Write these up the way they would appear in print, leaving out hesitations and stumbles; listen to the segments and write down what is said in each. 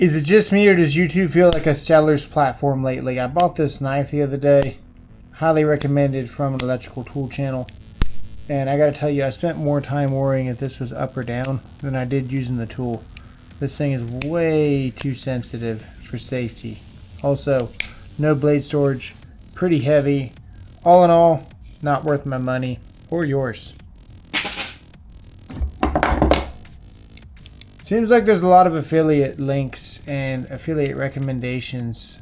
Is it just me, or does YouTube feel like a seller's platform lately? I bought this knife the other day. Highly recommended from an electrical tool channel. And I gotta tell you, I spent more time worrying if this was up or down than I did using the tool. This thing is way too sensitive for safety. Also, no blade storage, pretty heavy. All in all, not worth my money or yours. Seems like there's a lot of affiliate links and affiliate recommendations.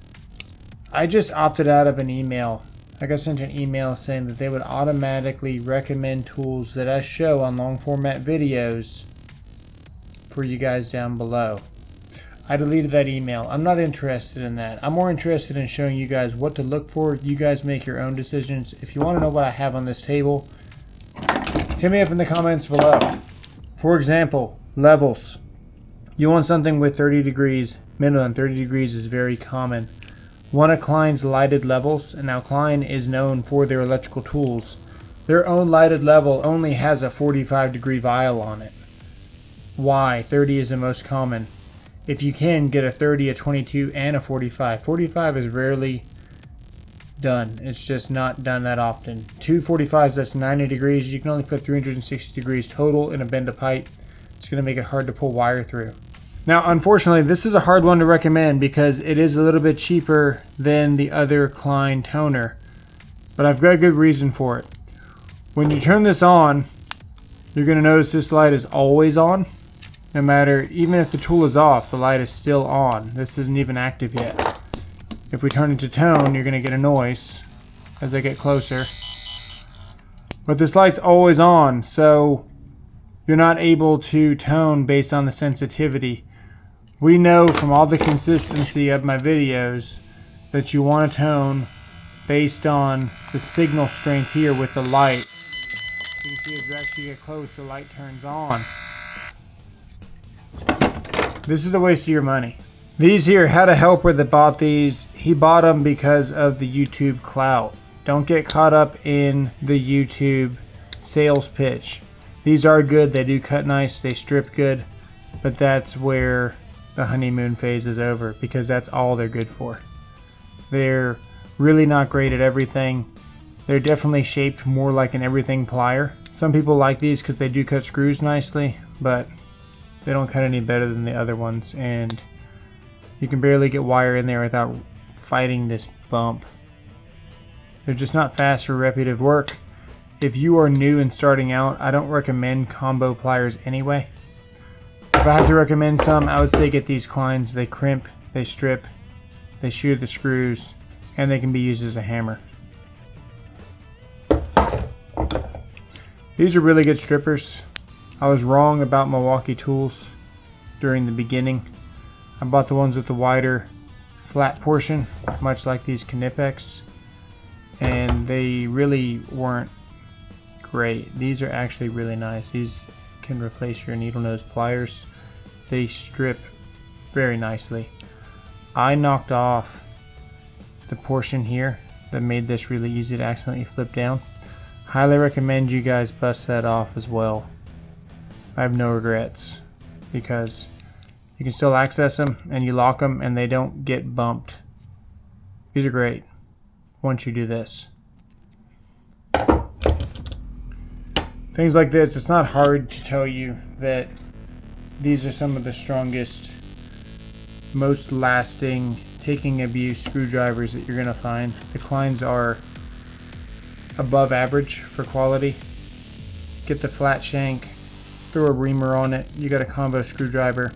I just opted out of an email. I got sent an email saying that they would automatically recommend tools that I show on long format videos for you guys down below. I deleted that email. I'm not interested in that. I'm more interested in showing you guys what to look for. You guys make your own decisions. If you want to know what I have on this table, hit me up in the comments below. For example, levels. You want something with 30 degrees, minimum 30 degrees is very common. One of Klein's lighted levels, and now Klein is known for their electrical tools. Their own lighted level only has a 45 degree vial on it. Why? 30 is the most common. If you can, get a 30, a 22, and a 45. 45 is rarely done. It's just not done that often. Two 45s, that's 90 degrees. You can only put 360 degrees total in a bend of pipe. It's going to make it hard to pull wire through. Now, unfortunately, this is a hard one to recommend because it is a little bit cheaper than the other Klein toner. But I've got a good reason for it. When you turn this on, you're going to notice this light is always on. No matter, even if the tool is off, the light is still on. This isn't even active yet. If we turn it to tone, you're going to get a noise as I get closer. But this light's always on, so you're not able to tone based on the sensitivity. We know from all the consistency of my videos that you want to tone based on the signal strength here with the light. You can see as you actually get close, the light turns on. This is a waste of your money. These here, had a helper that bought these. He bought them because of the YouTube clout. Don't get caught up in the YouTube sales pitch. These are good, they do cut nice, they strip good, but that's where the honeymoon phase is over because that's all they're good for. They're really not great at everything. They're definitely shaped more like an everything plier. Some people like these because they do cut screws nicely, but they don't cut any better than the other ones, and you can barely get wire in there without fighting this bump. They're just not fast for repetitive work. If you are new and starting out, I don't recommend combo pliers anyway. If I had to recommend some, I would say get these Kleins. They crimp, they strip, they shear the screws, and they can be used as a hammer. These are really good strippers. I was wrong about Milwaukee tools during the beginning. I bought the ones with the wider flat portion, much like these Knipex, and they really weren't great. These are actually really nice. These can replace your needle nose pliers. They strip very nicely. I knocked off the portion here that made this really easy to accidentally flip down. Highly recommend you guys bust that off as well. I have no regrets because you can still access them and you lock them and they don't get bumped. These are great once you do this. Things like this, it's not hard to tell you that these are some of the strongest, most lasting, taking abuse screwdrivers that you're going to find. The Kleins are above average for quality. Get the flat shank, throw a reamer on it, you got a combo screwdriver.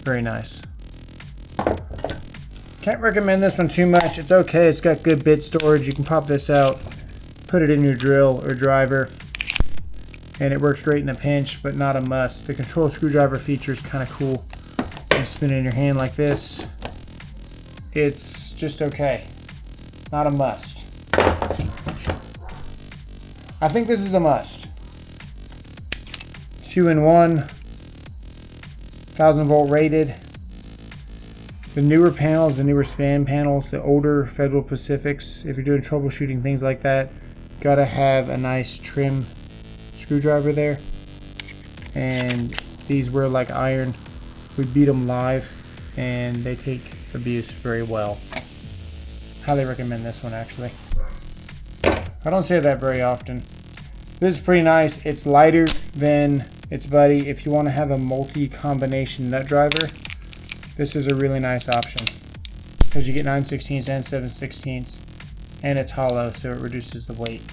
Very nice. Can't recommend this one too much. It's okay, it's got good bit storage. You can pop this out, put it in your drill or driver, and it works great in a pinch, but not a must. The control screwdriver feature is kind of cool. You spin it in your hand like this. It's just okay, not a must. I think this is a must. 2-in-1, 1000 volt rated. The newer panels, the newer span panels, the older Federal Pacifics, if you're doing troubleshooting, things like that, gotta have a nice trim screwdriver there. And these were like iron. We beat them live, and they take abuse very well. Highly recommend this one, actually. I don't say that very often. This is pretty nice. It's lighter than its buddy. If you want to have a multi-combination nut driver, this is a really nice option, because you get 9/16 and 7/16, and it's hollow, so it reduces the weight.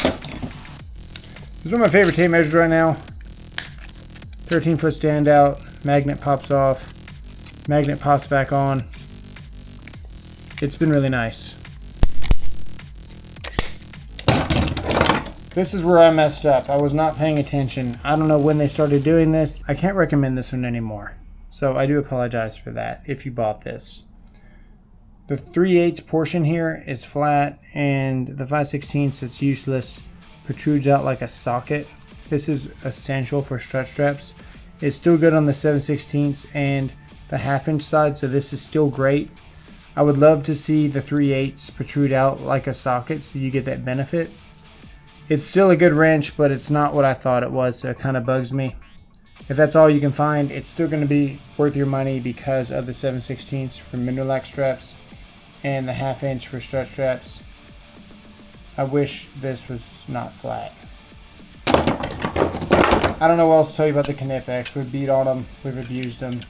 This is one of my favorite tape measures right now. 13-foot standout. Magnet pops off. Magnet pops back on. It's been really nice. This is where I messed up. I was not paying attention. I don't know when they started doing this. I can't recommend this one anymore. So I do apologize for that if you bought this. The 3/8 portion here is flat, and the 5/16 that's useless protrudes out like a socket. This is essential for strut straps. It's still good on the 7/16 and the 1/2 inch side, so this is still great. I would love to see the 3/8 protrude out like a socket so you get that benefit. It's still a good wrench, but it's not what I thought it was, so it kind of bugs me. If that's all you can find, it's still going to be worth your money because of the 7/16 for Minderlac straps and the 1/2 inch for strut straps. I wish this was not flat. I don't know what else to tell you about the Knipex. We've beat on them. We've abused them.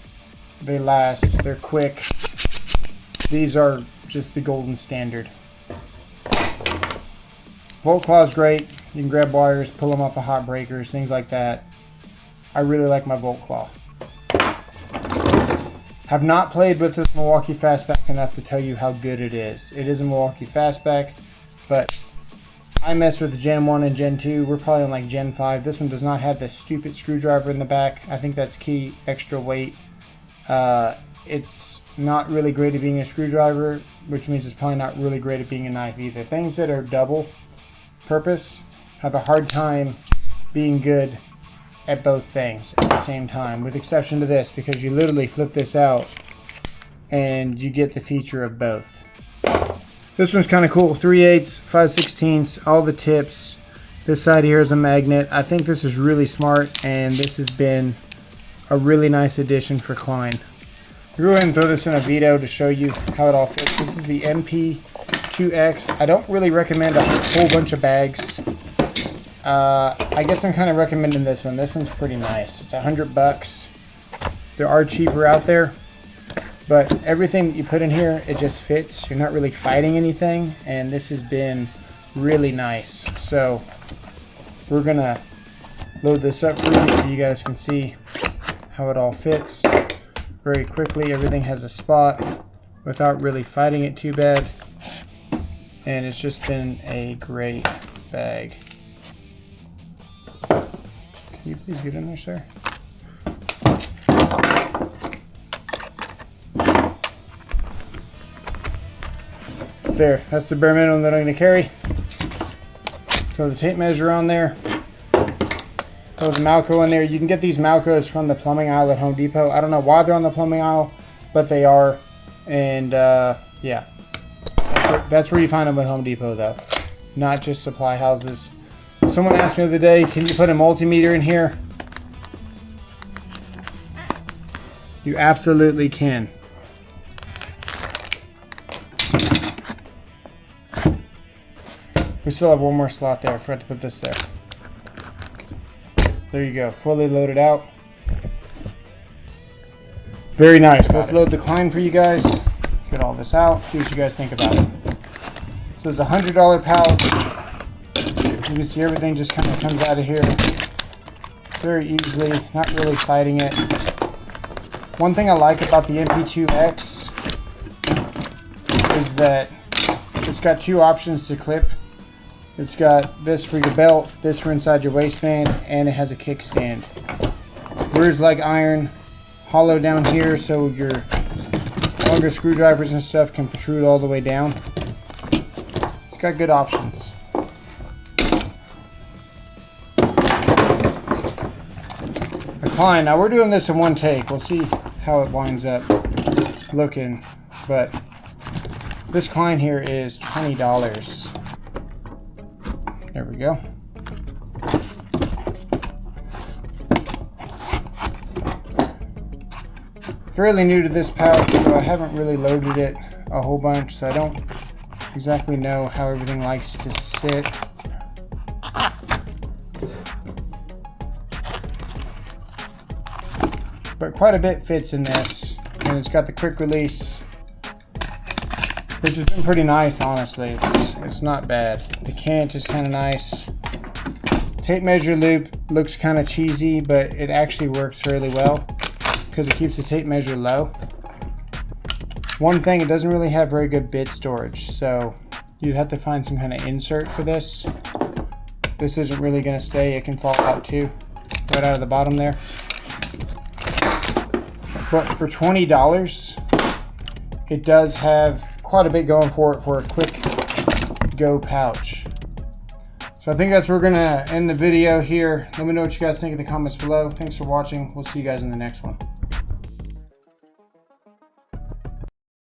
They last. They're quick. These are just the golden standard. Volt Claw is great. You can grab wires, pull them off of hot breakers, things like that. I really like my Volt Claw. Have not played with this Milwaukee Fastback enough to tell you how good it is. It is a Milwaukee Fastback, but I mess with the Gen 1 and Gen 2. We're probably on like Gen 5. This one does not have the stupid screwdriver in the back. I think that's key. Extra weight. It's not really great at being a screwdriver, which means it's probably not really great at being a knife either. Things that are double purpose have a hard time being good at both things at the same time, with exception to this, because you literally flip this out and you get the feature of both. This one's kind of cool. 3/8, 5/16, all the tips. This side here is a magnet. I think this is really smart, and this has been a really nice addition for Klein. I'll go ahead and throw this in a Veto to show you how it all fits. This is the MP2X. I don't really recommend a whole bunch of bags. I guess I'm kind of recommending this one. This one's pretty nice. It's $100. There are cheaper out there, but everything that you put in here, it just fits. You're not really fighting anything, and this has been really nice. So we're gonna load this up for you so you guys can see how it all fits very quickly. Everything has a spot without really fighting it too bad, and it's just been a great bag. Can you please get in there, sir? There, that's the bare minimum that I'm going to carry. Throw the tape measure on there. Throw the Malco in there. You can get these Malcos from the plumbing aisle at Home Depot. I don't know why they're on the plumbing aisle, but they are. And yeah, that's where you find them at Home Depot, though, not just supply houses. Someone asked me the other day, can you put a multimeter in here? You absolutely can. We still have one more slot there. I forgot to put this there. There you go. Fully loaded out. Very nice. Let's load the Klein for you guys. Let's get all this out. See what you guys think about it. So it's a $100 pouch. You can see everything just kind of comes out of here very easily. Not really fighting it. One thing I like about the MP2X is that it's got two options to clip. It's got this for your belt, this for inside your waistband, and it has a kickstand. Rears like iron, hollow down here so your longer screwdrivers and stuff can protrude all the way down. It's got good options. A Klein. Now we're doing this in one take. We'll see how it winds up looking, but this Klein here is $20. There we go. fairly new to this pouch, so I haven't really loaded it a whole bunch, so I don't exactly know how everything likes to sit. But quite a bit fits in this, and it's got the quick release, which has been pretty nice, honestly. It's not bad. The cant is kind of nice. Tape measure loop looks kind of cheesy, but it actually works fairly well because it keeps the tape measure low. One thing, it doesn't really have very good bit storage, so you'd have to find some kind of insert for this. This isn't really going to stay. It can fall out too, right out of the bottom there. But for $20, it does have quite a bit going for it for a quick go pouch. So I think that's where we're gonna end the video here. Let me know what you guys think in the comments below. Thanks for watching. We'll see you guys in the next one.